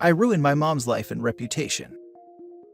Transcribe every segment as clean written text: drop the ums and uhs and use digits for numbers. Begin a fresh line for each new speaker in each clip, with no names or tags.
I ruined my mom's life and reputation.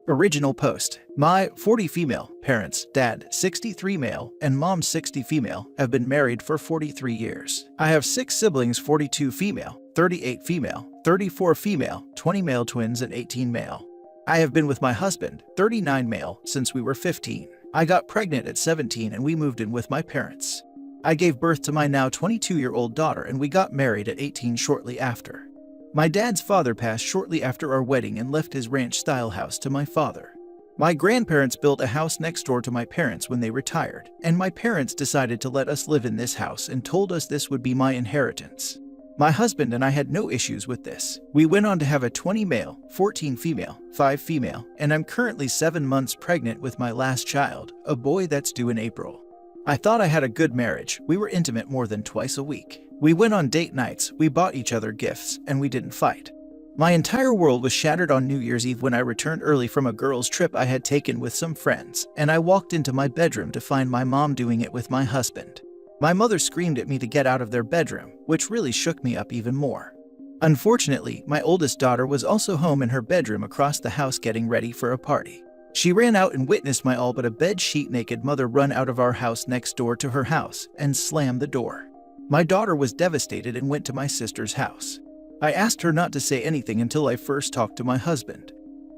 Original post. My 40 female parents, dad 63 male, and mom 60 female, have been married for 43 years. I have 6 siblings, 42 female, 38 female, 34 female, 20 male twins, and 18 male. I have been with my husband, 39 male, since we were 15. I got pregnant at 17 and we moved in with my parents. I gave birth to my now 22-year-old daughter and we got married at 18 shortly after. My dad's father passed shortly after our wedding and left his ranch-style house to my father. My grandparents built a house next door to my parents when they retired, and my parents decided to let us live in this house and told us this would be my inheritance. My husband and I had no issues with this. We went on to have a 20 male, 14 female, 5 female, and I'm currently 7 months pregnant with my last child, a boy that's due in April. I thought I had a good marriage. We were intimate more than twice a week. We went on date nights, we bought each other gifts, and we didn't fight. My entire world was shattered on New Year's Eve when I returned early from a girls' trip I had taken with some friends, and I walked into my bedroom to find my mom doing it with my husband. My mother screamed at me to get out of their bedroom, which really shook me up even more. Unfortunately, my oldest daughter was also home in her bedroom across the house getting ready for a party. She ran out and witnessed my all but a bed-sheet naked mother run out of our house next door to her house and slam the door. My daughter was devastated and went to my sister's house. I asked her not to say anything until I first talked to my husband.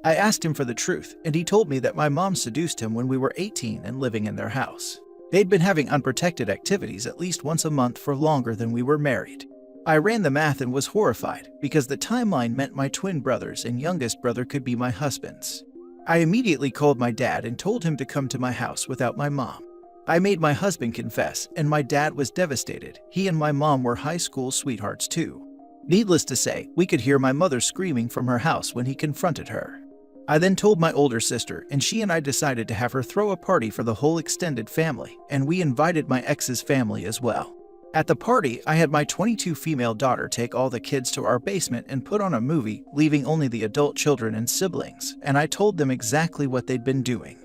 I asked him for the truth, and he told me that my mom seduced him when we were 18 and living in their house. They'd been having unprotected activities at least once a month for longer than we were married. I ran the math and was horrified, because the timeline meant my twin brothers and youngest brother could be my husband's. I immediately called my dad and told him to come to my house without my mom. I made my husband confess, and my dad was devastated. He and my mom were high school sweethearts too. Needless to say, we could hear my mother screaming from her house when he confronted her. I then told my older sister, and she and I decided to have her throw a party for the whole extended family, and we invited my ex's family as well. At the party, I had my 22 female daughter take all the kids to our basement and put on a movie, leaving only the adult children and siblings, and I told them exactly what they'd been doing.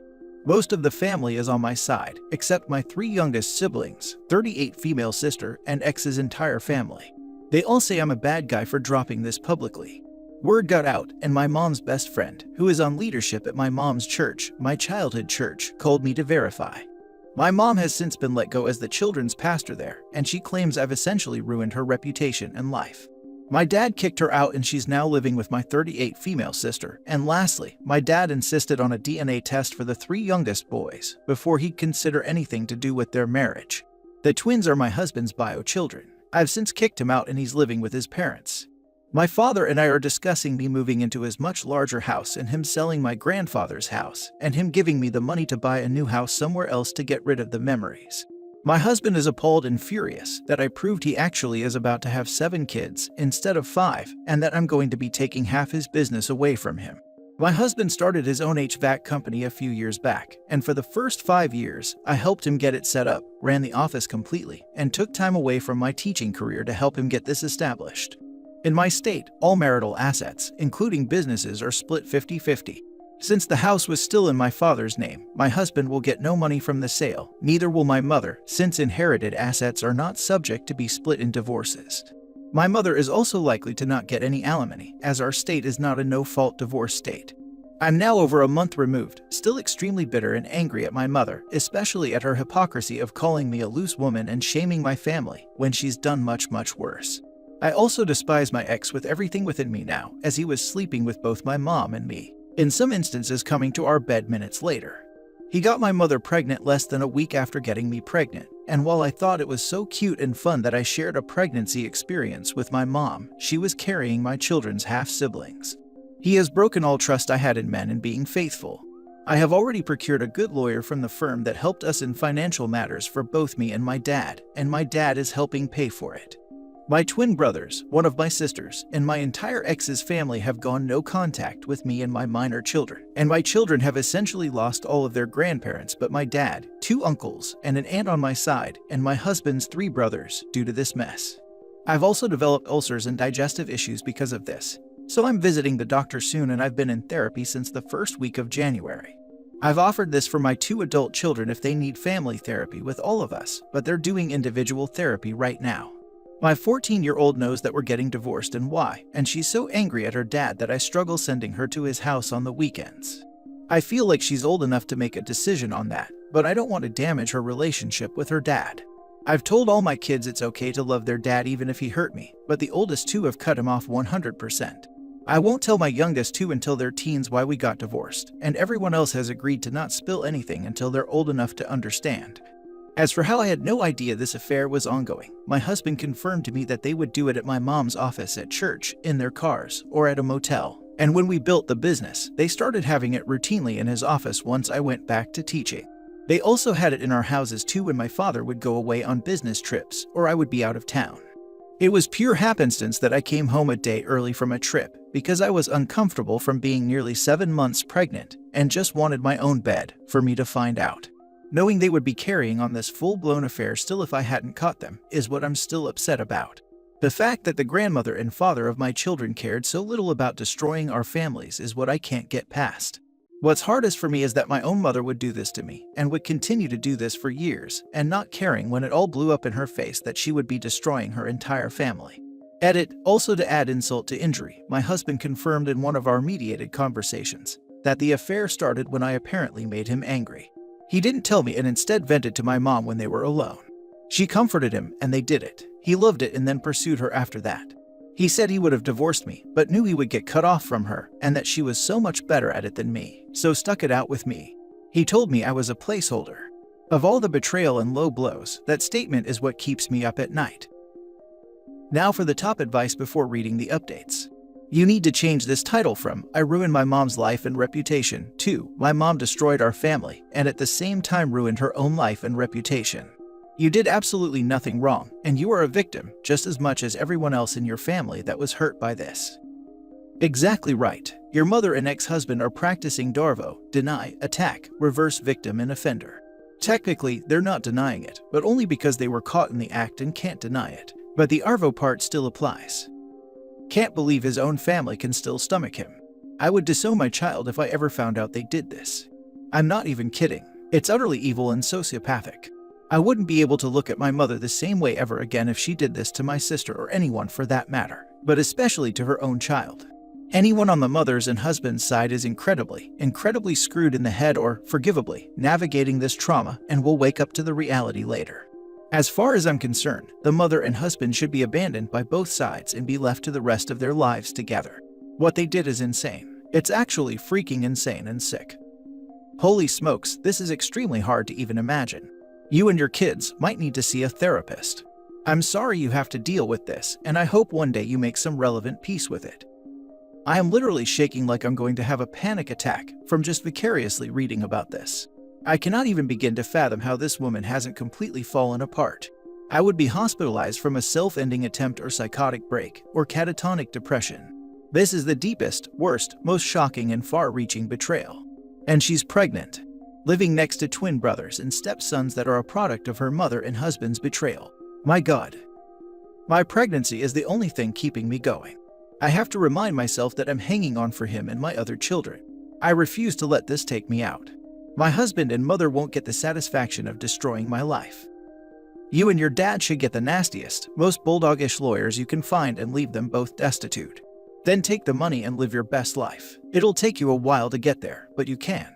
Most of the family is on my side, except my 3 youngest siblings, 38 female sister, and ex's entire family. They all say I'm a bad guy for dropping this publicly. Word got out, and my mom's best friend, who is on leadership at my mom's church, my childhood church, called me to verify. My mom has since been let go as the children's pastor there, and she claims I've essentially ruined her reputation and life. My dad kicked her out and she's now living with my 38 female sister. And lastly, my dad insisted on a DNA test for the 3 youngest boys before he'd consider anything to do with their marriage. The twins are my husband's bio children. I've since kicked him out and he's living with his parents. My father and I are discussing me moving into his much larger house and him selling my grandfather's house, and him giving me the money to buy a new house somewhere else to get rid of the memories. My husband is appalled and furious that I proved he actually is about to have 7 kids instead of 5, and that I'm going to be taking half his business away from him. My husband started his own HVAC company a few years back, and for the first 5 years, I helped him get it set up, ran the office completely, and took time away from my teaching career to help him get this established. In my state, all marital assets, including businesses, are split 50-50. Since the house was still in my father's name, my husband will get no money from the sale, neither will my mother, since inherited assets are not subject to be split in divorces. My mother is also likely to not get any alimony, as our state is not a no-fault divorce state. I'm now over a month removed, still extremely bitter and angry at my mother, especially at her hypocrisy of calling me a loose woman and shaming my family, when she's done much worse. I also despise my ex with everything within me now, as he was sleeping with both my mom and me, in some instances coming to our bed minutes later. He got my mother pregnant less than a week after getting me pregnant, and while I thought it was so cute and fun that I shared a pregnancy experience with my mom, she was carrying my children's half-siblings. He has broken all trust I had in men and being faithful. I have already procured a good lawyer from the firm that helped us in financial matters for both me and my dad is helping pay for it. My twin brothers, one of my sisters, and my entire ex's family have gone no contact with me and my minor children, and my children have essentially lost all of their grandparents but my dad, 2 uncles, and an aunt on my side, and my husband's 3 brothers, due to this mess. I've also developed ulcers and digestive issues because of this, so I'm visiting the doctor soon and I've been in therapy since the first week of January. I've offered this for my 2 adult children if they need family therapy with all of us, but they're doing individual therapy right now. My 14-year-old knows that we're getting divorced and why, and she's so angry at her dad that I struggle sending her to his house on the weekends. I feel like she's old enough to make a decision on that, but I don't want to damage her relationship with her dad. I've told all my kids it's okay to love their dad even if he hurt me, but the oldest two have cut him off 100%. I won't tell my youngest two until they're teens why we got divorced, and everyone else has agreed to not spill anything until they're old enough to understand. As for how I had no idea this affair was ongoing, my husband confirmed to me that they would do it at my mom's office at church, in their cars, or at a motel. And when we built the business, they started having it routinely in his office once I went back to teaching. They also had it in our houses too when my father would go away on business trips, or I would be out of town. It was pure happenstance that I came home a day early from a trip, because I was uncomfortable from being nearly 7 months pregnant, and just wanted my own bed for me to find out. Knowing they would be carrying on this full-blown affair still if I hadn't caught them, is what I'm still upset about. The fact that the grandmother and father of my children cared so little about destroying our families is what I can't get past. What's hardest for me is that my own mother would do this to me, and would continue to do this for years, and not caring when it all blew up in her face that she would be destroying her entire family. Edit, also to add insult to injury, my husband confirmed in one of our mediated conversations that the affair started when I apparently made him angry. He didn't tell me and instead vented to my mom when they were alone. She comforted him and they did it. He loved it and then pursued her after that. He said he would have divorced me, but knew he would get cut off from her and that she was so much better at it than me, so stuck it out with me. He told me I was a placeholder. Of all the betrayal and low blows, that statement is what keeps me up at night. Now for the top advice before reading the updates. You need to change this title from "I ruined my mom's life and reputation" to "My mom destroyed our family and at the same time ruined her own life and reputation." You did absolutely nothing wrong, and you are a victim just as much as everyone else in your family that was hurt by this. Exactly right. Your mother and ex-husband are practicing DARVO, deny, attack, reverse victim and offender. Technically, they're not denying it, but only because they were caught in the act and can't deny it. But the ARVO part still applies. Can't believe his own family can still stomach him. I would disown my child if I ever found out they did this. I'm not even kidding. It's utterly evil and sociopathic. I wouldn't be able to look at my mother the same way ever again if she did this to my sister or anyone for that matter, but especially to her own child. Anyone on the mother's and husband's side is incredibly screwed in the head or, forgivably, navigating this trauma and will wake up to the reality later. As far as I'm concerned, the mother and husband should be abandoned by both sides and be left to the rest of their lives together. What they did is insane. It's actually freaking insane and sick. Holy smokes, this is extremely hard to even imagine. You and your kids might need to see a therapist. I'm sorry you have to deal with this, and I hope one day you make some relevant peace with it. I am literally shaking like I'm going to have a panic attack from just vicariously reading about this. I cannot even begin to fathom how this woman hasn't completely fallen apart. I would be hospitalized from a self-ending attempt or psychotic break or catatonic depression. This is the deepest, worst, most shocking and far-reaching betrayal. And she's pregnant, living next to twin brothers and stepsons that are a product of her mother and husband's betrayal. My God. My pregnancy is the only thing keeping me going. I have to remind myself that I'm hanging on for him and my other children. I refuse to let this take me out. My husband and mother won't get the satisfaction of destroying my life. You and your dad should get the nastiest, most bulldogish lawyers you can find and leave them both destitute. Then take the money and live your best life. It'll take you a while to get there, but you can.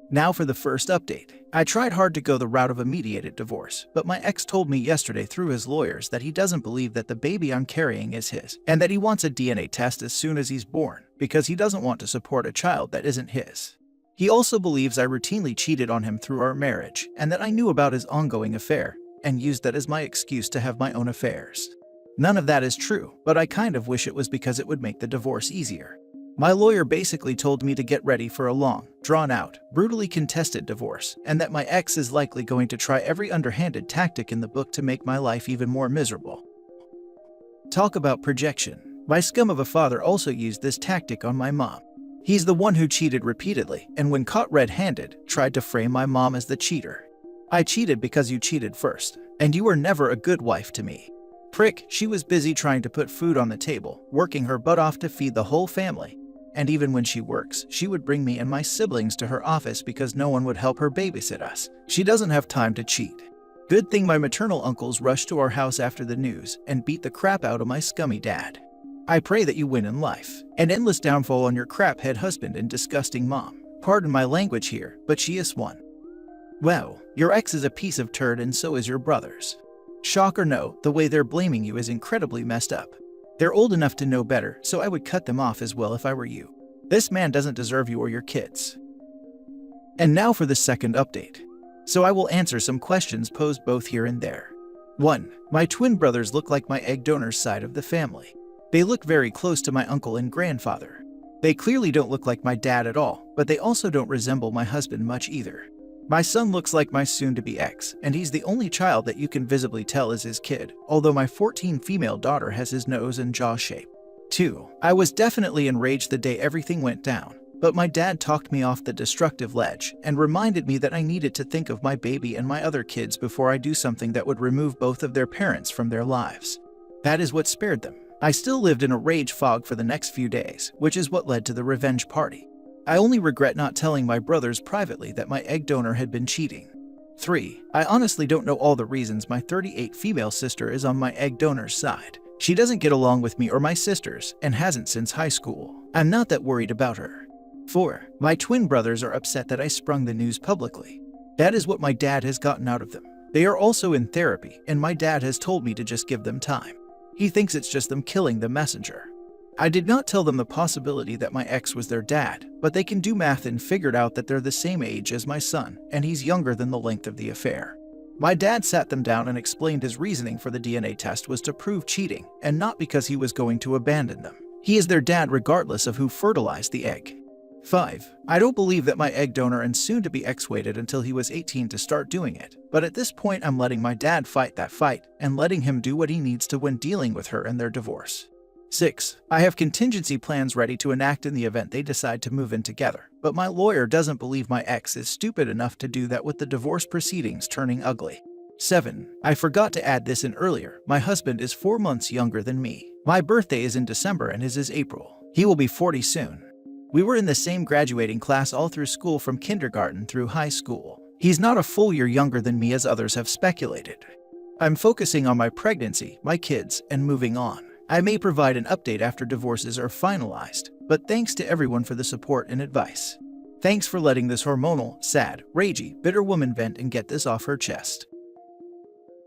Now for the first update. I tried hard to go the route of a mediated divorce, but my ex told me yesterday through his lawyers that he doesn't believe that the baby I'm carrying is his, and that he wants a DNA test as soon as he's born, because he doesn't want to support a child that isn't his. He also believes I routinely cheated on him through our marriage, and that I knew about his ongoing affair, and used that as my excuse to have my own affairs. None of that is true, but I kind of wish it was because it would make the divorce easier. My lawyer basically told me to get ready for a long, drawn-out, brutally contested divorce, and that my ex is likely going to try every underhanded tactic in the book to make my life even more miserable. Talk about projection. My scum of a father also used this tactic on my mom. He's the one who cheated repeatedly, and when caught red-handed, tried to frame my mom as the cheater. I cheated because you cheated first, and you were never a good wife to me. Prick, she was busy trying to put food on the table, working her butt off to feed the whole family. And even when she works, she would bring me and my siblings to her office because no one would help her babysit us. She doesn't have time to cheat. Good thing my maternal uncles rushed to our house after the news and beat the crap out of my scummy dad. I pray that you win in life. An endless downfall on your craphead husband and disgusting mom. Pardon my language here, but she is one. Wow, your ex is a piece of turd and so is your brothers. Shock or no, the way they're blaming you is incredibly messed up. They're old enough to know better, so I would cut them off as well if I were you. This man doesn't deserve you or your kids. And now for the second update. So I will answer some questions posed both here and there. 1. My twin brothers look like my egg donor's side of the family. They look very close to my uncle and grandfather. They clearly don't look like my dad at all, but they also don't resemble my husband much either. My son looks like my soon-to-be ex, and he's the only child that you can visibly tell is his kid, although my 14 female daughter has his nose and jaw shape. 2. I was definitely enraged the day everything went down. But my dad talked me off the destructive ledge and reminded me that I needed to think of my baby and my other kids before I do something that would remove both of their parents from their lives. That is what spared them. I still lived in a rage fog for the next few days, which is what led to the revenge party. I only regret not telling my brothers privately that my egg donor had been cheating. 3. I honestly don't know all the reasons my 38 female sister is on my egg donor's side. She doesn't get along with me or my sisters and hasn't since high school. I'm not that worried about her. 4. My twin brothers are upset that I sprung the news publicly. That is what my dad has gotten out of them. They are also in therapy, and my dad has told me to just give them time. He thinks it's just them killing the messenger. I did not tell them the possibility that my ex was their dad, but they can do math and figured out that they're the same age as my son, and he's younger than the length of the affair. My dad sat them down and explained his reasoning for the DNA test was to prove cheating, and not because he was going to abandon them. He is their dad regardless of who fertilized the egg. 5. I don't believe that my egg donor and soon-to-be ex waited until he was 18 to start doing it, but at this point I'm letting my dad fight that fight and letting him do what he needs to when dealing with her and their divorce. 6. I have contingency plans ready to enact in the event they decide to move in together, but my lawyer doesn't believe my ex is stupid enough to do that with the divorce proceedings turning ugly. 7. I forgot to add this in earlier, my husband is 4 months younger than me. My birthday is in December and his is April. He will be 40 soon. We were in the same graduating class all through school from kindergarten through high school. He's not a full year younger than me as others have speculated. I'm focusing on my pregnancy, my kids, and moving on. I may provide an update after divorces are finalized, but thanks to everyone for the support and advice. Thanks for letting this hormonal, sad, ragey, bitter woman vent and get this off her chest.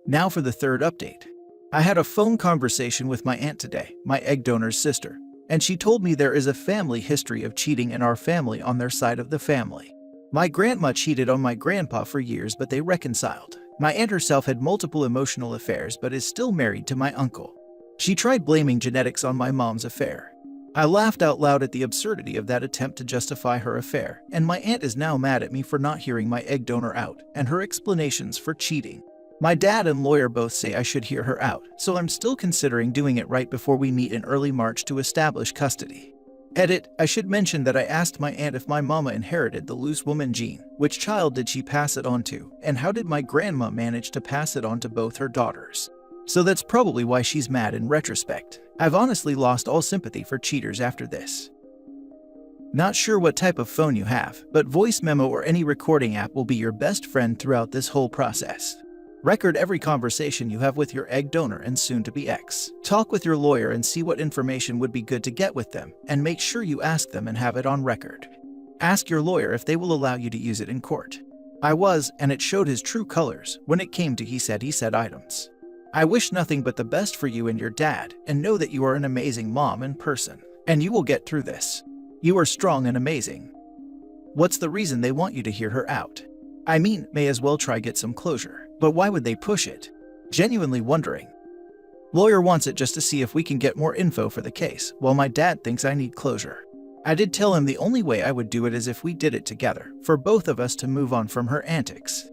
Now for the third update. I had a phone conversation with my aunt today, my egg donor's sister. And she told me there is a family history of cheating in our family on their side of the family. My grandma cheated on my grandpa for years, but they reconciled. My aunt herself had multiple emotional affairs but is still married to my uncle. She tried blaming genetics on my mom's affair. I laughed out loud at the absurdity of that attempt to justify her affair, and my aunt is now mad at me for not hearing my egg donor out and her explanations for cheating. My dad and lawyer both say I should hear her out, so I'm still considering doing it right before we meet in early March to establish custody. Edit, I should mention that I asked my aunt if my mama inherited the loose woman gene, which child did she pass it on to, and how did my grandma manage to pass it on to both her daughters. So that's probably why she's mad in retrospect. I've honestly lost all sympathy for cheaters after this. Not sure what type of phone you have, but voice memo or any recording app will be your best friend throughout this whole process. Record every conversation you have with your egg donor and soon-to-be ex. Talk with your lawyer and see what information would be good to get with them, and make sure you ask them and have it on record. Ask your lawyer if they will allow you to use it in court. I was, and it showed his true colors when it came to he said items. I wish nothing but the best for you and your dad, and know that you are an amazing mom and person, and you will get through this. You are strong and amazing. What's the reason they want you to hear her out? I mean, may as well try get some closure. But why would they push it? Genuinely wondering. Lawyer wants it just to see if we can get more info for the case, while my dad thinks I need closure. I did tell him the only way I would do it is if we did it together, for both of us to move on from her antics.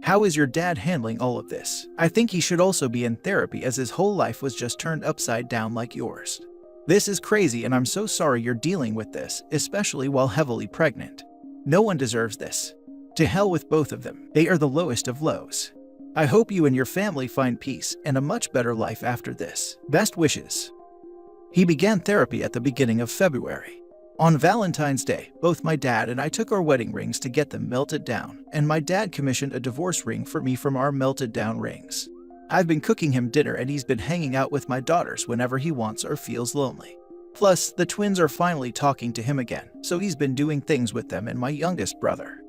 How is your dad handling all of this? I think he should also be in therapy as his whole life was just turned upside down like yours. This is crazy and I'm so sorry you're dealing with this, especially while heavily pregnant. No one deserves this. To hell with both of them. They are the lowest of lows. I hope you and your family find peace and a much better life after this. Best wishes. He began therapy at the beginning of February. On Valentine's Day, both my dad and I took our wedding rings to get them melted down, and my dad commissioned a divorce ring for me from our melted down rings. I've been cooking him dinner and he's been hanging out with my daughters whenever he wants or feels lonely. Plus, the twins are finally talking to him again, so he's been doing things with them and my youngest brother.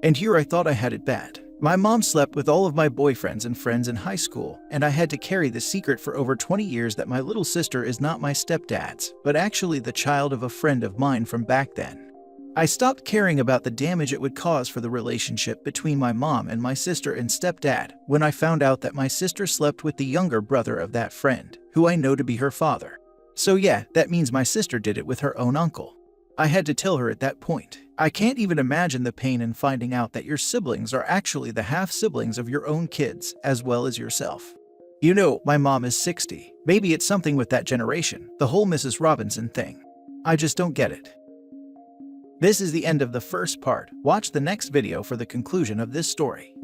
And here I thought I had it bad. My mom slept with all of my boyfriends and friends in high school, and I had to carry the secret for over 20 years that my little sister is not my stepdad's, but actually the child of a friend of mine from back then. I stopped caring about the damage it would cause for the relationship between my mom and my sister and stepdad when I found out that my sister slept with the younger brother of that friend, who I know to be her father. So yeah, that means my sister did it with her own uncle. I had to tell her at that point. I can't even imagine the pain in finding out that your siblings are actually the half-siblings of your own kids, as well as yourself. You know, my mom is 60. Maybe it's something with that generation, the whole Mrs. Robinson thing. I just don't get it. This is the end of the first part. Watch the next video for the conclusion of this story.